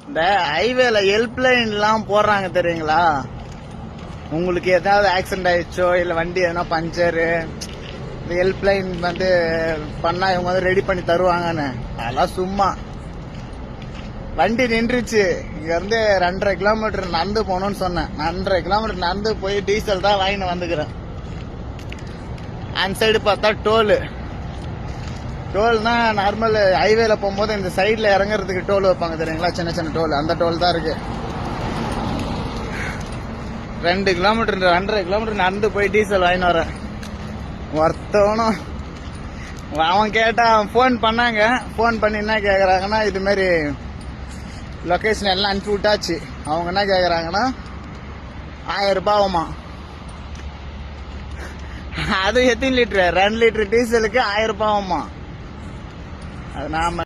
இந்த ஹைவேல ஹெல்ப்லைன்லாம் போடுறாங்க தெரியுங்களா? உங்களுக்கு ஏதாவது ஆக்சிடென்ட் ஆயிடுச்சோ இல்ல வண்டி எதனா பஞ்சரு, இந்த ஹெல்ப்லைன் பண்ணா இவங்க ரெடி பண்ணி தருவாங்கன்னு. அதெல்லாம் சும்மா. வண்டி நின்றுச்சு, இங்க இருந்து 2.5 கிலோமீட்டர் நடந்து போகணும்னு சொன்னேன். 2.5 கிலோமீட்டர் நடந்து போய் டீசல் தான் வாங்கிட்டு வந்துக்கிறேன். அந்த சைடு பார்த்தா டோல்னா நார்மல் ஹைவேல போகும்போது இந்த சைட்ல இறங்குறதுக்கு டோல் வைப்பாங்க தெரியுங்களா? சின்ன சின்ன டோல், அந்த டோல் தான் இருக்கு. 2 கிலோமீட்டர் 2.5 கிலோமீட்டர் நடந்து போய் டீசல் வாங்கிட்டு வரேன். ஒருத்தவனும் அவன் கேட்டான், ஃபோன் பண்ணாங்க. ஃபோன் பண்ணி என்ன கேட்குறாங்கன்னா, இது மாதிரி லொக்கேஷன் எல்லாம் அனுப்பி விட்டாச்சு. அவங்க என்ன கேட்குறாங்கன்னா 1000 ரூபாய் ஆகுமா. அது எத்தனை லிட்டரு? 2 லிட்டர் டீசலுக்கு 1000 ரூபாய் ஆகுமா. அது நாம